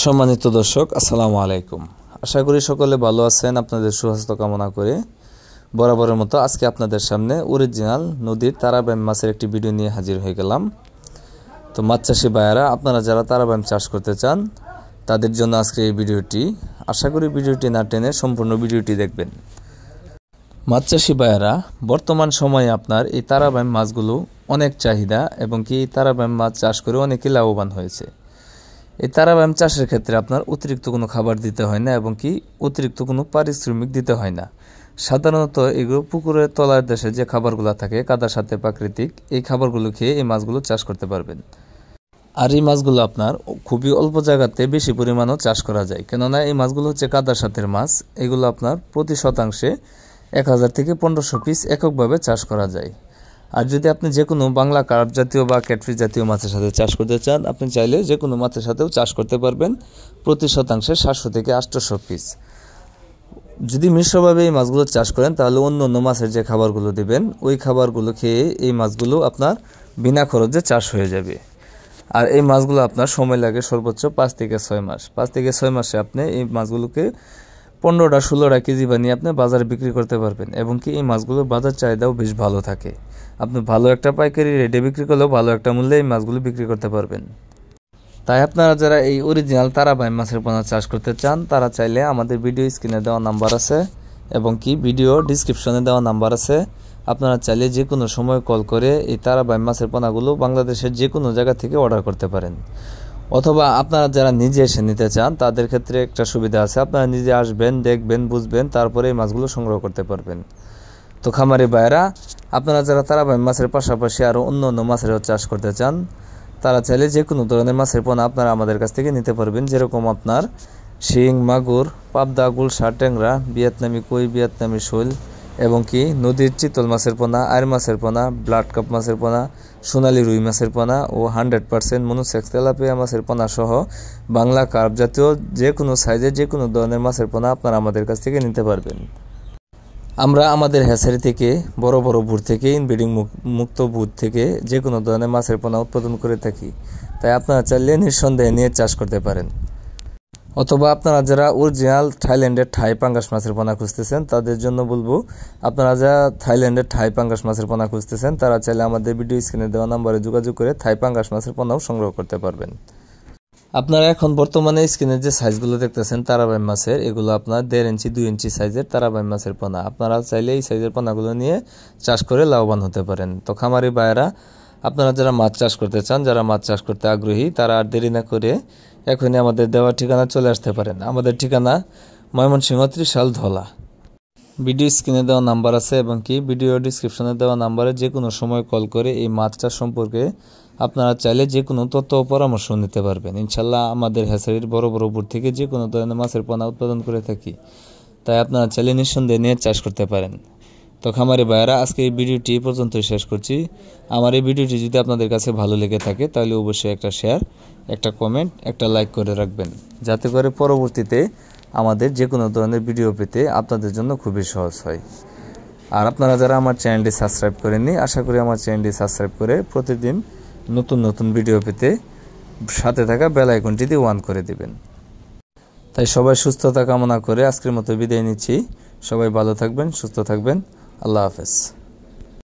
সম্মানিত দর্শক, আসসালামু আলাইকুম। আশা করি সকলে ভালো আছেন। আপনাদের সুস্বাস্থ্য কামনা করে বরাবরের মতো আজকে আপনাদের সামনে অরিজিনাল নদীর তারাবাইম মাছের একটি ভিডিও নিয়ে হাজির হয়ে গেলাম। তো মাছ চাষি ভাইয়ারা, আপনারা যারা তারাবাইম চাষ করতে চান তাদের জন্য আজকে এই ভিডিওটি। আশা করি ভিডিওটি না টেনে সম্পূর্ণ ভিডিওটি দেখবেন। মাছ চাষি ভাইয়ারা, বর্তমান সময়ে আপনার এই তারাবাইম মাছগুলো অনেক চাহিদা এবং কি তারাবাইম মাছ চাষ করে অনেকেই লাভবান হয়েছে। এই তারাবাইম চাষের ক্ষেত্রে আপনার অতিরিক্ত কোনো খাবার দিতে হয় না এবং কি অতিরিক্ত কোনো পারিশ্রমিক দিতে হয় না। সাধারণত এগুলো পুকুরের তলার দেশে যে খাবারগুলো থাকে কাদার সাথে প্রাকৃতিক, এই খাবারগুলো খেয়ে এই মাছগুলো চাষ করতে পারবেন। আর এই মাছগুলো আপনার খুবই অল্প জায়গাতে বেশি পরিমাণও চাষ করা যায়, কেননা এই মাছগুলো হচ্ছে কাদার সাথের মাছ। এগুলো আপনার প্রতি শতাংশে 1000 থেকে 1500 পিস এককভাবে চাষ করা যায়। আর যদি আপনি যে কোনো বাংলা কার্প জাতীয় বা ক্যাটফিশ জাতীয় মাছের সাথে চাষ করতে চান, আপনি চাইলে যে কোনো মাছের সাথেও চাষ করতে পারবেন প্রতি শতাংশে 700 থেকে 800 পিস। যদি মিশ্রভাবে এই মাছগুলো চাষ করেন তাহলে অন্য অন্য মাছের যে খাবারগুলো দেবেন ওই খাবারগুলো খেয়ে এই মাছগুলো আপনার বিনা খরচে চাষ হয়ে যাবে। আর এই মাছগুলো আপনার সময় লাগে সর্বোচ্চ 5 থেকে 6 মাস। 5 থেকে 6 মাসে আপনি এই মাছগুলোকে 15-16 কেজি বানিয়ে আপনি বাজারে বিক্রি করতে পারবেন এবং কি এই মাছগুলোর বাজার চাহিদাও বেশ ভালো থাকে। আপনি ভালো একটা পাইকারি রেটে বিক্রি করলেও ভালো একটা মূল্যে এই মাছগুলো বিক্রি করতে পারবেন। তাই আপনারা যারা এই অরিজিনাল তারাবাইম মাছের পোনা চাষ করতে চান তারা চাইলে আমাদের ভিডিও স্ক্রিনে দেওয়া নাম্বার আছে এবং কি ভিডিও ডিসক্রিপশনে দেওয়া নাম্বার আছে, আপনারা চাইলে যে কোনো সময় কল করে এই তারাবাইম মাছের পোনাগুলো বাংলাদেশের যে কোনো জায়গা থেকে অর্ডার করতে পারেন। অথবা আপনারা যারা নিজে এসে নিতে চান তাদের ক্ষেত্রে একটা সুবিধা আছে, আপনারা নিজে আসবেন, দেখবেন, বুঝবেন, তারপরে এই মাছগুলো সংগ্রহ করতে পারবেন। তো খামারি ভাইয়েরা, আপনারা যারা তারাবাইম মাছের পাশাপাশি আরও অন্য অন্য মাছেরও চাষ করতে চান তারা চাইলে যে কোনো ধরনের মাছের পোনা আপনারা আমাদের কাছ থেকে নিতে পারবেন। যেরকম আপনার শিং, মাগুর, পাবদা, গুলশা, ট্যাংরা, ভিয়েতনামি কই, ভিয়েতনামি শোল এবং কি নদীর চিতল মাছের পোনা, আয়ের মাছের পোনা, ব্লাড কাপ মাছের পোনা, সোনালী রুই মাছের পোনা ও 100% মনোসেক্স তেলাপিয়া মাছের পোনা সহ বাংলা কার্প জাতীয় যে কোনো সাইজের যে কোনো ধরনের মাছের পোনা আপনারা আমাদের কাছ থেকে নিতে পারবেন। আমরা আমাদের হ্যাচারি থেকে বড় বড় বুট থেকে ইনব্রিডিং মুক্ত বুট থেকে যে কোনো ধরনের মাছের পোনা উৎপাদন করে থাকি। তাই আপনারা চাইলে নিঃসন্দেহে নিয়ে চাষ করতে পারেন। অথবা আপনারা যারা অরিজিনাল থাইল্যান্ডের থাই পাঙ্গাস মাছের পোনা খুঁজতেছেন তাদের জন্য বলবো, আপনারা যারা থাইল্যান্ডের থাই পাঙ্গাস মাছের পোনা খুঁজতেছেন তারা চাইলে আমাদের ভিডিও স্ক্রিনে দেওয়া নম্বরে যোগাযোগ করে থাই পাঙ্গাস মাছের পোনাও সংগ্রহ করতে পারবেন। আপনারা এখন বর্তমানে স্ক্রিনে যে সাইজগুলো দেখতেছেন তারাবাইম মাছের, এগুলো আপনার 1.5 ইঞ্চি 2 ইঞ্চি সাইজের তারাবাইম মাছের পোনা। আপনারা চাইলে এই সাইজের পোনাগুলো নিয়ে চাষ করে লাভবান হতে পারেন। তো খামারি ভাইয়েরা, আপনারা যারা মাছ চাষ করতে চান, যারা মাছ চাষ করতে আগ্রহী, তারা আর দেরি না করে এখনই আমাদের দেওয়া ঠিকানা চলে আসতে পারেন। আমাদের ঠিকানা ময়মনসিংহ ত্রিশাল ধলা। ভিডিও স্ক্রিনে দেওয়া নাম্বার আছে এবং কি ভিডিও ডিসক্রিপশনে দেওয়া নাম্বারে যে কোনো সময় কল করে এই মাছ চাষ সম্পর্কে আপনারা চাইলে যে কোনো তথ্য ও পরামর্শ নিতে পারবেন। ইনশাল্লাহ আমাদের হ্যাচারির বড় বড় বুট থেকে যে কোনো ধরনের মাছের পোনা উৎপাদন করে থাকি, তাই আপনারা চাইলে নিঃসন্দেহে নিয়ে চাষ করতে পারেন। তো খামারি ভাইয়েরা, আজকে এই ভিডিওটি পর্যন্তই শেষ করছি। আমার এই ভিডিওটি যদি আপনাদের কাছে ভালো লেগে থাকে তাহলে অবশ্যই একটা শেয়ার, একটা কমেন্ট, একটা লাইক করে রাখবেন, যাতে করে পরবর্তীতে আমাদের যে কোনো ধরনের ভিডিও পেতে আপনাদের জন্য খুবই সহজ হয়। আর আপনারা যারা আমার চ্যানেলটি সাবস্ক্রাইব করেননি, আশা করি আমার চ্যানেলটি সাবস্ক্রাইব করে প্রতিদিন নতুন নতুন ভিডিও পেতে সাথে থাকা বেল আইকনটি দিয়ে অন করে দিবেন। তাই সবাই সুস্থতা কামনা করে আজকের মতো বিদায় নিচ্ছি। সবাই ভালো থাকবেন, সুস্থ থাকবেন। আল্লাহ হাফেজ।